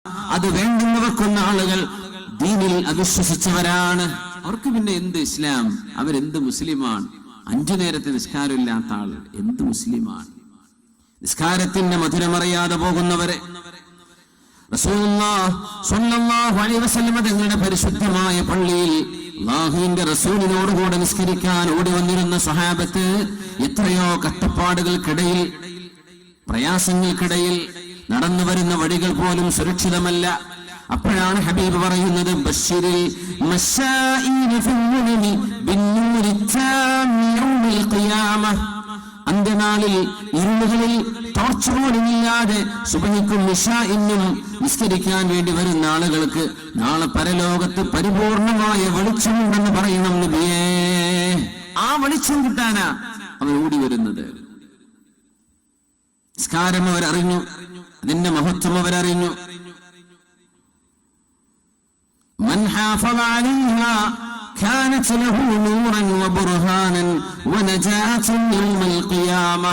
അത് വേണ്ടുന്നവർക്കൊന്ന ആളുകൾ ദീനിൽ അവിശ്വസിച്ചവരാണ്. അവർക്ക് പിന്നെ എന്ത് ഇസ്ലാം? അവരെന്ത് മുസ്ലിമാണ്? 5 നേരത്തെ നിസ്കാരമില്ലാത്ത ആൾ എന്ത് മുസ്ലിമാണ്? നിസ്കാരത്തിന്റെ മധുരമറിയാതെ പോകുന്നവരെ റസൂലുള്ളാഹി സ്വല്ലല്ലാഹു അലൈഹി വസല്ലം തങ്ങളുടെ പരിശുദ്ധമായ പള്ളിയിൽ അല്ലാഹുവിന്റെ റസൂലിനോടുകൂടെ നിസ്കരിക്കാൻ ഓടി വന്നിരുന്ന സ്വഹാബത്ത് എത്രയോ കഷ്ടപ്പാടുകൾക്കിടയിൽ, പ്രയാസങ്ങൾക്കിടയിൽ നടന്നു വരുന്ന വഴികൾ പോലും സുരക്ഷിതമല്ല. അപ്പോഴാണ് ഹബീബ് പറയുന്നത്, ബശ്ശിരിൽ മശാഇന ഫിൽ ബിന്നൂരി താമി യൗമിൽ ഖിയാമ. അന്ത്യനാളിൽ ഇരുളുകളിൽ ടോർച്ച് പോലുമില്ലാതെ സുബഹിക്കും ഇശാഇനും നിസ്കരിക്കാൻ വേണ്ടി വരുന്ന ആളുകൾക്ക് നാളെ പരലോകത്ത് പരിപൂർണമായ വെളിച്ചമുണ്ടെന്ന് പറയണം നബിയേ. ആ വെളിച്ചം കിട്ടാനാ അവർ ഓടി വരുന്നത്. നിസ്കാരം അവരറിഞ്ഞു, അതിന്റെ മഹത്വം അവരറിഞ്ഞു. മൻ ഹാഫള അലൈഹാ كانت له نورا وبرهانا ونجاة يوم القيامة.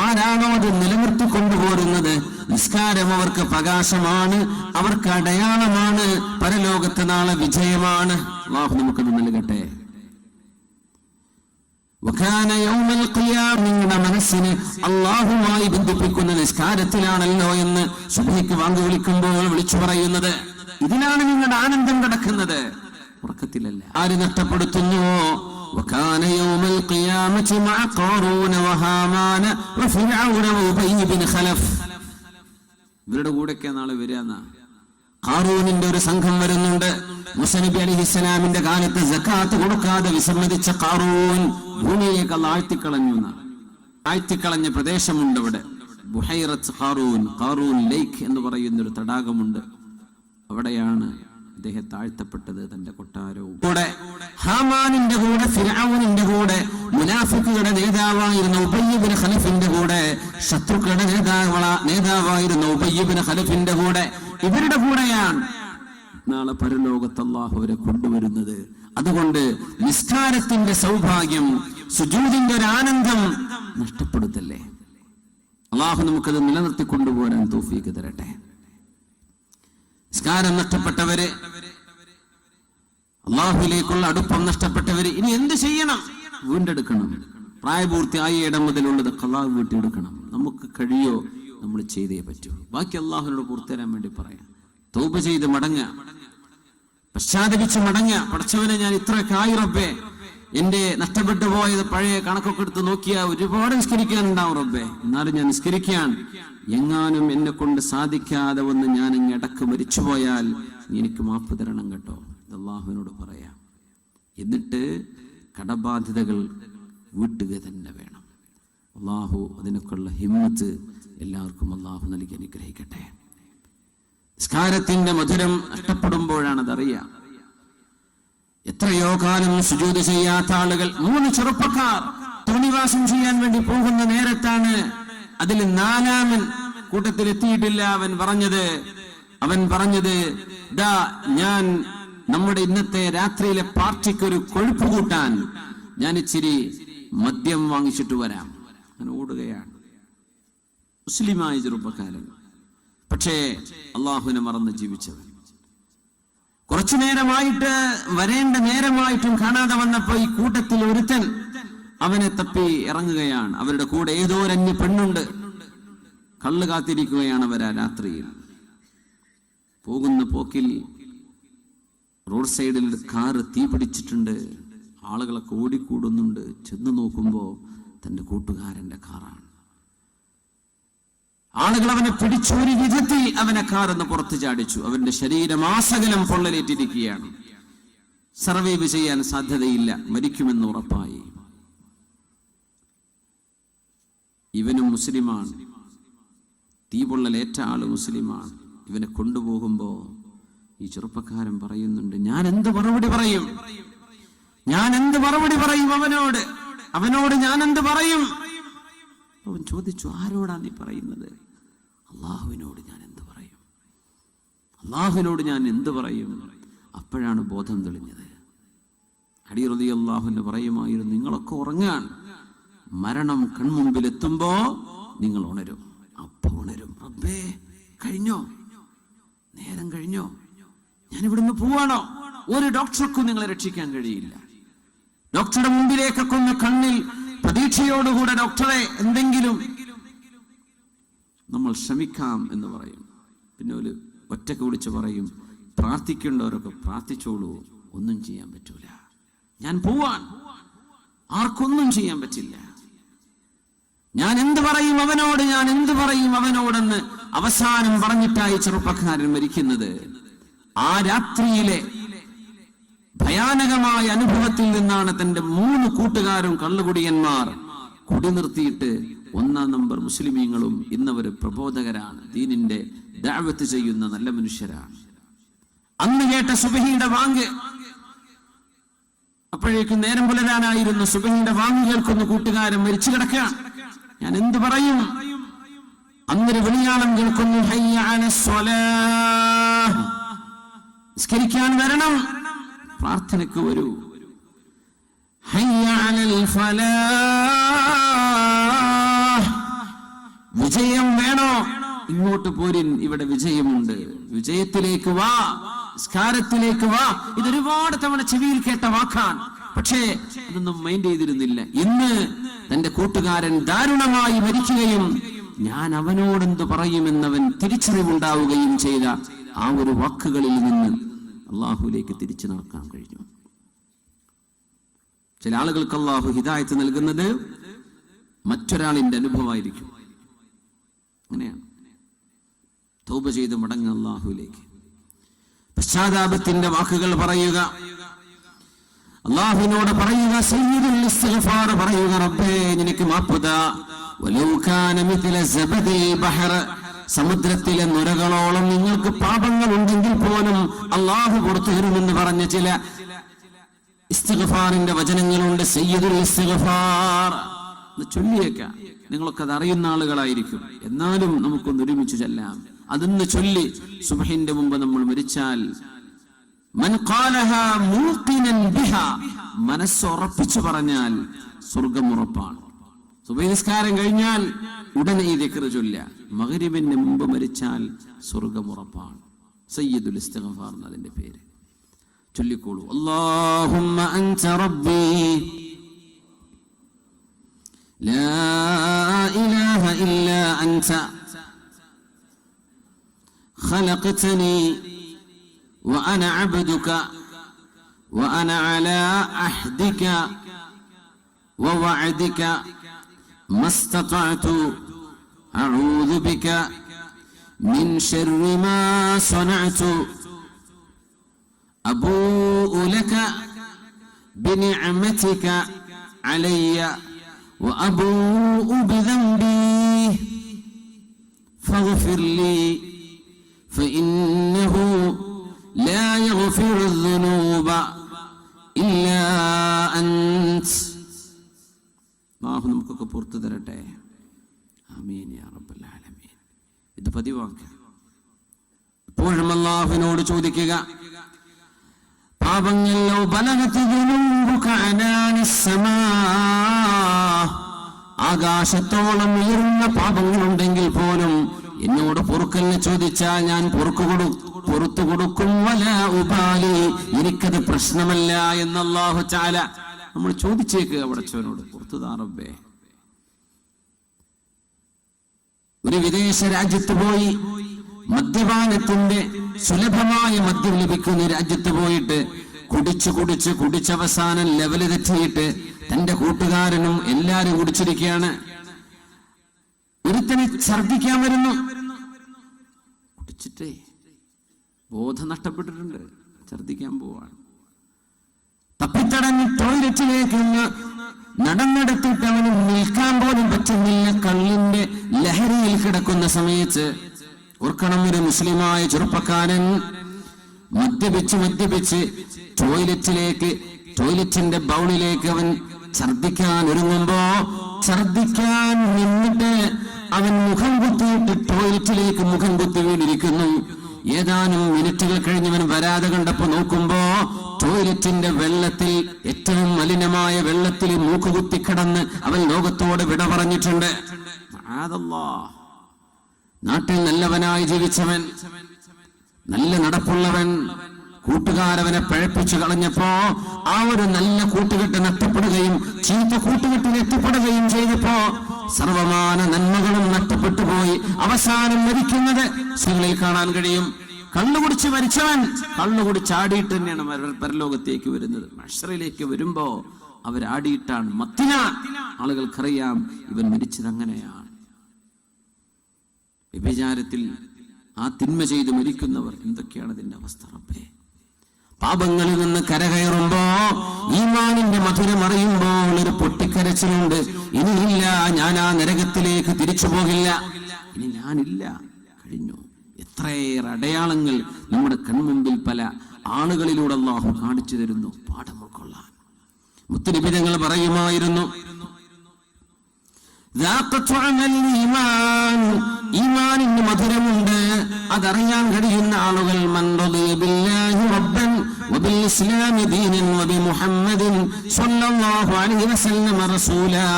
ആരാണോ അത് നിലനിർത്തിക്കൊണ്ടുപോരുന്നത്, നിസ്കാരം അവർക്ക് പ്രകാശമാണ്, അവർക്ക് അടയാളമാണ്, പരലോകത്തെ നാളെ വിജയമാണ്. അല്ലാഹു നമുക്കത് നൽകട്ടെ. വകാന യൗമൽ ഖിയാമ, നിങ്ങളുടെ മനസ്സിനെ അല്ലാഹുമായി ബന്ധിപ്പിക്കുന്ന നിസ്കാരത്തിലാണല്ലോ എന്ന് സുബ്ഹിക്ക് വാങ്ങി വിളിക്കുമ്പോൾ വിളിച്ചു പറയുന്നത്. ഇതിലാണ് നിങ്ങളുടെ ആനന്ദം കിടക്കുന്നത്, ഉറക്കത്തിലല്ല. ആര് നഷ്ടപ്പെടുത്തുന്നുവോ, വകാന യൗമൽ ഖിയാമത്തി മഅ ഖാറൂന വഹാമാന വഫിർഔന വഉബയ്യ് ബിൻ ഖലഫ്. ഇവരുടെ കൂടെയൊക്കെ നാളെ വരികയെന്ന ഖാറൂനിന്റെ ഒരു സംഘം വരുന്നുണ്ട്. മൂസ നബി അലൈഹിസ്സലാമിന്റെ കാലത്ത് സക്കാത്ത് കൊടുക്കാതെ വിസമ്മതിച്ച ഖാറൂൻ ഭൂമിയിലേക്ക് ആഴ്ത്തിക്കളഞ്ഞു. ആഴ്ത്തിക്കളഞ്ഞ പ്രദേശമുണ്ട് ഇവിടെ, ബുഹൈറത്ത് ഖാറൂൻ, ഖാറൂൻ ലേക്ക് എന്ന് പറയുന്നൊരു തടാകമുണ്ട്. അവിടെയാണ് അദ്ദേഹം താഴ്ത്തപ്പെട്ടത്. തന്റെ കൊട്ടാരവും കൂടെ ഹാമാനിന്റെ കൂടെ, ഫിർഔനിന്റെ കൂടെ, മുനാഫിക്കുകളുടെ നേതാവായിരുന്ന ഉബയ്യ് ബിൻ ഖലഫിന്റെ കൂടെ, ശത്രുക്കളുടെ നേതാവായിരുന്ന ഉബയ്യ് ബിൻ ഖലഫിന്റെ കൂടെ, ഇവരുടെ കൂടെയാണ് നാളെ പരലോകത്ത് അല്ലാഹു അവരെ കൊണ്ടുവരുന്നത്. അതുകൊണ്ട് നിസ്കാരത്തിന്റെ സൗഭാഗ്യം, സുജൂദിന്റെ ഒരു ആനന്ദം നഷ്ടപ്പെടുത്തല്ലേ. അല്ലാഹു നമുക്കത് നിലനിർത്തി കൊണ്ടുപോകാൻ തൗഫീഖ് തരട്ടെ. നിസ്കാരം നഷ്ടപ്പെട്ടവര്, അല്ലാഹുവിലേക്കുള്ള അടുപ്പം നഷ്ടപ്പെട്ടവര് ഇനി എന്ത് ചെയ്യണം? വീണ്ടെടുക്കണം. പ്രായപൂർത്തിയായ ഇടം മുതലുള്ളത് ഖളാ വീട്ടിയെടുക്കണം. നമുക്ക് കഴിയോ? നമ്മൾ ചെയ്തേ പറ്റൂ. ബാക്കി അല്ലാഹുവിനോട് പൂർത്തരാൻ വേണ്ടി പറയാം. തൗബ ചെയ്ത് മടങ്ങുക, പശ്ചാത്തപിച്ച് മടങ്ങുക. പടച്ചവനെ, ഞാൻ ഇത്രയൊക്കെ ആയി റബ്ബേ, എന്റെ നഷ്ടപ്പെട്ടു പോയത് പഴയ കണക്കൊക്കെ എടുത്ത് നോക്കിയാൽ ഒരുപാട് നിസ്കരിക്കാനുണ്ടാവും റബ്ബേ. എന്നാലും ഞാൻ നിസ്കരിക്കാൻ, എങ്ങാനും എന്നെ കൊണ്ട് സാധിക്കാതെ വന്ന് ഞാൻ ഇങ്ങ് ഇടക്ക് മരിച്ചുപോയാൽ എനിക്ക് മാപ്പ് തരണം കേട്ടോ. ഇത് അല്ലാഹുവിനോട് പറയാം. എന്നിട്ട് കടബാധ്യതകൾ വീട്ടുക തന്നെ വേണം. അല്ലാഹു അതിനൊക്കെയുള്ള ഹിമ്മത്ത് എല്ലാവർക്കും അല്ലാഹു നൽകി അനുഗ്രഹിക്കട്ടെ. നിസ്കാരത്തിന്റെ മധുരം നഷ്ടപ്പെടുമ്പോഴാണ് അതറിയാം. എത്രയോ കാലം സുജൂദ് ചെയ്യാത്ത ആളുകൾ, 3 ചെറുപ്പക്കാർ തോന്നിവാസം ചെയ്യാൻ വേണ്ടി പോകുന്ന നേരത്താണ് അതിൽ 4-ാമൻ കൂട്ടത്തിൽ എത്തിയിട്ടില്ല. അവൻ പറഞ്ഞത് ദാ, ഞാൻ നമ്മുടെ ഇന്നത്തെ രാത്രിയിലെ പാർട്ടിക്ക് ഒരു കൊഴുപ്പ് കൂട്ടാൻ ഞാൻ ഇച്ചിരി മദ്യം വാങ്ങിച്ചിട്ട് വരാം. അങ്ങനെ ഓടുകയാണ് മുസ്ലിമായ ചെറുപ്പക്കാരൻ. പക്ഷേ അള്ളാഹുവിനെ മറന്ന് ജീവിച്ചവൻ. കുറച്ചു നേരമായിട്ട്, വരേണ്ട നേരമായിട്ടും കാണാതെ വന്നപ്പോ ഈ കൂട്ടത്തിൽ ഒരുത്തൻ അവനെ തപ്പി ഇറങ്ങുകയാണ്. അവരുടെ കൂടെ ഏതോ ഒരു അന്യ പെണ്ണുണ്ട്. കള്ള് കാത്തിരിക്കുകയാണ് അവരാ രാത്രിയിൽ. പോകുന്ന പോക്കിൽ റോഡ് സൈഡിൽ കാറ് തീ പിടിച്ചിട്ടുണ്ട്. ആളുകളൊക്കെ ഓടിക്കൂടുന്നുണ്ട്. ചെന്ന് നോക്കുമ്പോ തന്റെ കൂട്ടുകാരന്റെ കാറാണ്. ആളുകൾ അവനെ പിടിച്ചൊരു വിധത്തിൽ അവനെ കാറെന്ന് പുറത്തു ചാടിച്ചു. അവന്റെ ശരീരമാസകലം പൊള്ളലേറ്റിരിക്കുകയാണ്. സർവൈവ് ചെയ്യാൻ സാധ്യതയില്ല, മരിക്കുമെന്ന് ഉറപ്പായി. ഇവനും മുസ്ലിമാണ്, തീ പൊള്ളലേറ്റ ആള് മുസ്ലിമാണ്. ഇവനെ കൊണ്ടുപോകുമ്പോ ഈ ചെറുപ്പക്കാരൻ പറയുന്നുണ്ട്, ഞാൻ എന്ത് മറുപടി പറയും? അവനോട് ഞാൻ എന്ത് പറയും? അവൻ ചോദിച്ചു, ആരോടാ നീ പറയുന്നത്? അള്ളാഹുവിനോട് ഞാൻ എന്ത് പറയും? അപ്പോഴാണ് ബോധം തെളിഞ്ഞത്. അലി റളിയല്ലാഹു അൻഹു പറയുമായിരുന്നു, നിങ്ങളൊക്കെ ഉറങ്ങാൻ, മരണം കൺമുമ്പിൽ എത്തുമ്പോ നിങ്ങൾ ഉണരും. അപ്പൊ ഉണരും, റബ്ബേ കഴിഞ്ഞോ, ഞാൻ ഇവിടുന്ന് പോവാണോ? ഒരു ഡോക്ടർക്കും നിങ്ങളെ രക്ഷിക്കാൻ കഴിയില്ല. ഡോക്ടറുടെ മുമ്പിലേക്കൊക്കെ ഒന്ന് കണ്ണിൽ പ്രതീക്ഷയോടുകൂടെ ഡോക്ടറെ എന്തെങ്കിലും നമ്മൾ ശ്രമിക്കാം എന്ന് പറയും. പിന്നെ ഒരു ഒറ്റക്ക് വിളിച്ച് പറയും, പ്രാർത്ഥിക്കേണ്ടവരൊക്കെ പ്രാർത്ഥിച്ചോളൂ, ഒന്നും ചെയ്യാൻ പറ്റൂല, ഞാൻ പോവാൻ, ആർക്കൊന്നും ചെയ്യാൻ പറ്റില്ല, ഞാൻ എന്ത് പറയും അവനോട്, ഞാൻ എന്ത് പറയും അവനോടെന്ന് അവസാനം പറഞ്ഞിട്ടായി ചെറുപ്പക്കാരൻ മരിക്കുന്നത്. ആ രാത്രിയിലെ ഭയാനകമായ അനുഭവത്തിൽ നിന്നാണ് തന്റെ 3 കൂട്ടുകാരും കള്ളുകുടിയന്മാർ കുടി നിർത്തിയിട്ട് 1-ാം നമ്പർ മുസ്ലിമീങ്ങളും ഇന്നവര് പ്രബോധകരാണ്, ദീനിന്റെ ദഅവത്ത് ചെയ്യുന്ന നല്ല മനുഷ്യരാണ്. അന്ന് കേട്ട സുബഹിയുടെ വാങ്ക്, അപ്പോഴേക്കും നേരം പുലരാനായിരുന്നു. സുബഹിയുടെ വാങ്ക് കേൾക്കുന്ന കൂട്ടുകാരൻ മരിച്ചു കിടക്കുകയാണ്. ഞാൻ എന്ത് പറയും? അന്നൊരു വിളിയാളം കേൾക്കുന്നു, ഹയ്യ അലസ്സലാഹ്, നിസ്കരിക്കാൻ വരണം, പ്രാർത്ഥനയ്ക്ക് വരൂ. ഹയ്യ അലൽ ഫലാഹ്, വിജയം വേണോ? ഇങ്ങോട്ട് പോരിൻ, ഇവിടെ വിജയമുണ്ട്, വിജയത്തിലേക്ക് വാ, നിസ്കാരത്തിലേക്ക് വാ. ഇതൊരുപാട് തവണ ചെവിയിൽ കേട്ട വാക്കാണ്, പക്ഷേ അതൊന്നും മൈൻഡ് ചെയ്തിരുന്നില്ല. ഇന്ന് തന്റെ കൂട്ടുകാരൻ ദാരുണമായി മരിക്കുകയും ഞാൻ അവനോടെന്ത് പറയുമെന്നവൻ തിരിച്ചറിവുണ്ടാവുകയും ചെയ്ത ആ ഒരു വാക്കുകളിൽ നിന്ന് അള്ളാഹുലേക്ക് തിരിച്ചു നടക്കാൻ കഴിഞ്ഞു. ചില ആളുകൾക്ക് അള്ളാഹു ഹിദായത്ത് നൽകുന്നത് മറ്റൊരാളിന്റെ അനുഭവമായിരിക്കും. അങ്ങനെയാണ്. തൗബ ചെയ്ത് മടങ്ങുക അള്ളാഹുലേക്ക്, പശ്ചാത്താപത്തിന്റെ വാക്കുകൾ പറയുക, അള്ളാഹുവിനോട് പറയുക, സയ്യിദുൽ ഇസ്തിഗ്ഫാർ പറയുക, റബ്ബേ നിനക്ക് മാപ്പുതാ, വലൗ കാന മിത്ല സബദിൽ ബഹർ, സമുദ്രത്തിലെ നുരകളോളം നിങ്ങൾക്ക് പാപങ്ങൾ ഉണ്ടെങ്കിൽ പോലും അള്ളാഹു പുറത്തു തരുമെന്ന് പറഞ്ഞ ചില ഇസ്തിഗ്ഫാറിന്റെ വചനങ്ങളുണ്ട്. സയ്യിദുൽ ഇസ്തിഗ്ഫാർ ചൊല്ലിയേക്കാം, നിങ്ങളൊക്കെ അത് അറിയുന്ന ആളുകളായിരിക്കും, എന്നാലും നമുക്കൊന്ന് ഒരുമിച്ച് ചെല്ലാം. അതൊന്ന് ചൊല്ലി സുബ്ഹിന്റെ മുമ്പ് നമ്മൾ മരിച്ചാൽ, മൻ ഖാലഹാ മൂഖിനൻ ബിഹാ, മനസ്സുറപ്പിച്ചു പറഞ്ഞാൽ സ്വർഗ്ഗം ഉറപ്പാണ്. സുബഹി നിസ്കാരം കഴിഞ്ഞാൽ ഉടനെ ഈ ദിക്ർ ചൊല്ല, മഗ്രിബിന് മുമ്പ് മരിച്ചാൽ സ്വർഗ്ഗം ഉറപ്പാണ്. സയ്യിദുൽ ഇസ്തിഗ്ഫാർ എന്നതിന്റെ പേര്. ചൊല്ലിക്കോളൂ, അല്ലാഹുമ്മ അൻത റബ്ബി ലാ ഇലാഹ ഇല്ലാ അൻത ഖലഖ്തനി وأنا عبدك وأنا على عهدك ووعدك ما استطعت أعوذ بك من شر ما صنعت أبوء لك بنعمتك علي وأبوء بذنبي فاغفر لي فإنه لا يغفر الذنوب إلا أنت. അല്ലാഹു നമുക്കൊക്കെ പുറത്തു തരട്ടെ. ആമീൻ യാ റബ്ബൽ ആലമീൻ. ഇത് പതിവാക്കുക. എപ്പോഴും അല്ലാഹുവിനോട് ചോദിക്കുക, പാപങ്ങളോ ബലഗത് ദുനൂബുക അനാനസ് സമാ, ആകാശത്തോളം ഉയർന്ന പാപങ്ങളുണ്ടെങ്കിൽ പോലും എന്നോട് പൊറുക്കലിനെ ചോദിച്ചാൽ ഞാൻ പുറത്തു കൊടുക്കും. വലാ ഉബാലി, എനിക്കത് പ്രശ്നമല്ല എന്ന് അല്ലാഹു തആല നമ്മൾ ചോദിച്ചേക്ക് അവിടച്ചവനോട്, പുറത്തുതാ റബ്ബേ. ഒരു വിദേശ രാജ്യത്ത് പോയി മദ്യപാനത്തിന്റെ സുലഭമായ മദ്യം ലഭിക്കുന്ന രാജ്യത്ത് പോയിട്ട് കുടിച്ചവസാനം ലെവല് തെറ്റിയിട്ട് തന്റെ കൂട്ടുകാരനും എല്ലാരും കുടിച്ചിരിക്കുകയാണ്. ഒരുത്തനെ ഛർദിക്കാൻ വരുന്നു, കുടിച്ചിട്ടേ ബോധം നഷ്ടപ്പെട്ടിട്ടുണ്ട്, ഛർദിക്കാൻ പോവാണ്. തപ്പിത്തടഞ്ഞ് ടോയ്ലറ്റിലേക്ക് നടന്നെടുത്തിട്ട് അവന് നിൽക്കാൻ പോലും പറ്റുന്നില്ല. കള്ളിന്റെ ലഹരിയിൽ കിടക്കുന്ന സമയത്ത് ഓർക്കണം, ഒരു മുസ്ലിമായ ചെറുപ്പക്കാരൻ മദ്യപിച്ച് ടോയ്ലറ്റിന്റെ ബൗളിലേക്ക് അവൻ ഛർദിക്കാൻ ഒരുങ്ങുമ്പോ ഛർദിക്കാൻ നിന്നിട്ട് അവൻ മുഖം കുത്തിയിട്ട് ടോയ്ലറ്റിലേക്ക് മുഖം കുത്തി വീണിരിക്കുന്നു. ഏതാനും മിനിറ്റുകൾ കഴിഞ്ഞവൻ വരാതെ കണ്ടപ്പോ നോക്കുമ്പോ ടോയ്ലറ്റിന്റെ വെള്ളത്തിൽ, ഏറ്റവും മലിനമായ വെള്ളത്തിൽ മൂക്കുകുത്തി കിടന്ന് അവൻ ലോകത്തോട് വിട പറഞ്ഞിട്ടുണ്ട്. നാട്ടിൽ നല്ലവനായി ജീവിച്ചവൻ, നല്ല നടപ്പുള്ളവൻ, കൂട്ടുകാരവനെ പഴപ്പിച്ചു കളഞ്ഞപ്പോ ആ ഒരു നല്ല കൂട്ടുകെട്ട് നഷ്ടപ്പെടുകയും ചീത്ത കൂട്ടുകെട്ടിൽ എത്തിപ്പെടുകയും ചെയ്തപ്പോ സർവമാന നന്മകളും നഷ്ടപ്പെട്ടു പോയി. അവസാനം മരിക്കുന്നത് സ്ത്രീകളിൽ കാണാൻ കഴിയും. കള്ളുകുടിച്ച് മരിച്ചവൻ കള്ളുകുടിച്ചാടിയിട്ട് തന്നെയാണ് പരലോകത്തേക്ക് വരുന്നത്. മഹ്ശറിലേക്ക് വരുമ്പോ അവരാടിയിട്ടാണ്, മത്തിനാണ്. ആളുകൾക്കറിയാം ഇവൻ മരിച്ചത് അങ്ങനെയാണ്. വ്യഭിചാരത്തിൽ ആ തിന്മ ചെയ്ത് മരിക്കുന്നവർ എന്തൊക്കെയാണ് അതിന്റെ അവസ്ഥ റബ്ബേ. പാപങ്ങളിൽ നിന്ന് കരകയറുമ്പോ ഈമാനിന്റെ മധുരം അറിയുമ്പോൾ ഒരു പൊട്ടിക്കരച്ചിലുണ്ട്. ഇനിയില്ല, ഞാൻ ആ നരകത്തിലേക്ക് തിരിച്ചു പോകില്ല, ഇനി ഞാനില്ല, കഴിഞ്ഞു. എത്രയേറെ അടയാളങ്ങൾ നമ്മുടെ കൺമുമ്പിൽ പല ആളുകളിലൂടെ അല്ലാഹു കാണിച്ചു തരുന്നു, പാഠം ഉൾക്കൊള്ളാൻ. മുത്തുനബി തങ്ങൾ പറയുമായിരുന്നു, ഈമാനിന് മധുരമുണ്ട്, അതറിയാൻ കഴിയുന്ന ആളുകൾ മൻ റളിയ ബില്ലാഹി റബ്ബൻ വബിൽ ഇസ്ലാമി ദീനൻ വബിമുഹമ്മദിൻ സ്വല്ലല്ലാഹു അലൈഹി വസല്ലം റസൂലാ.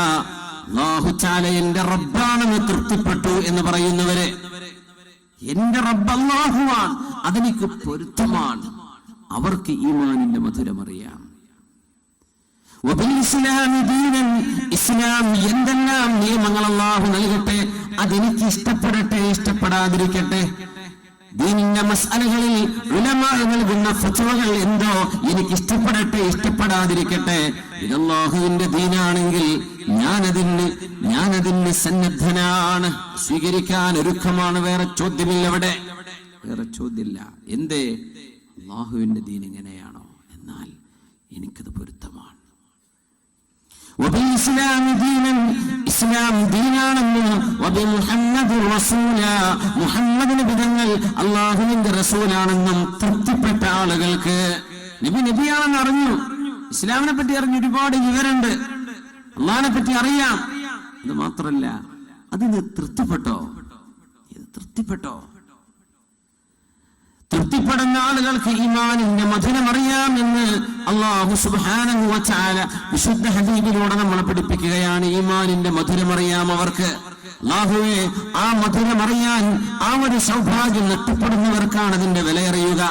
അല്ലാഹു തആല എന്റെ റബ്ബാണെന്ന് തൃപ്തിപ്പെട്ടു എന്ന് പറയുന്നവരെ, എന്റെ റബ്ബ് അല്ലാഹുവാണ്, അതെനിക്ക് പൊരുത്തമാണ്, അവർക്ക് ഈമാനിന്റെ മധുരം അറിയാം. ഇസ്ലാം എന്തെല്ലാം നിയമങ്ങൾ അല്ലാഹു നൽകട്ടെ, അതെനിക്ക് ഇഷ്ടപ്പെടട്ടെ ഇഷ്ടപ്പെടാതിരിക്കട്ടെ. ദീനിന്റെ മസ്അലകളിൽ ഉലമാഅ് നൽകുന്ന ഫത്വകൾ എന്തോ എനിക്ക് ഇഷ്ടപ്പെടട്ടെ ഇഷ്ടപ്പെടാതിരിക്കട്ടെ, ഇത് അല്ലാഹുവിന്റെ ദീനാണെങ്കിൽ ഞാനതിന് സന്നദ്ധനാണ്, സ്വീകരിക്കാൻ ഒരുക്കമാണ്. വേറെ ചോദ്യമില്ല, അവിടെ വേറെ ചോദ്യമില്ല. എന്തേ? അല്ലാഹുവിന്റെ ദീൻ എങ്ങനെയാണോ എന്നാൽ എനിക്കത് പൊരുത്തമാണ്. ഇസ്ലാം ദീനാണെന്നും മുഹമ്മദ് നബിതങ്ങൾ അല്ലാഹുവിന്റെ റസൂലാണെന്നും തൃപ്തിപ്പെട്ട ആളുകൾക്ക്, നബിയാണെന്ന് അറിഞ്ഞു, ഇസ്ലാമിനെ പറ്റി അറിഞ്ഞു, ഒരുപാട് വിവരമുണ്ട്, അള്ളാഹിനെ പറ്റി അറിയാം, അത് മാത്രല്ല അതിന് തൃപ്തിപ്പെട്ടോ? തൃപ്തിപ്പെടുന്ന ആളുകൾക്ക് ഈമാനിന്റെ മധുരം അറിയാമെന്ന് അല്ലാഹു സുബ്ഹാനഹു വ തആല വിശുദ്ധ ഹദീസിലൂടെ നമ്മളെ പഠിപ്പിക്കുകയാണ്. ഈമാനിന്റെ മധുരം അറിയാം അവർക്ക്. അല്ലാഹുവേ, ആ മധുരം അറിയാൻ, ആ ഒരു സൗഭാഗ്യം നഷ്ടപ്പെടുന്നവർക്കാണ് അതിന്റെ വില അറിയുക.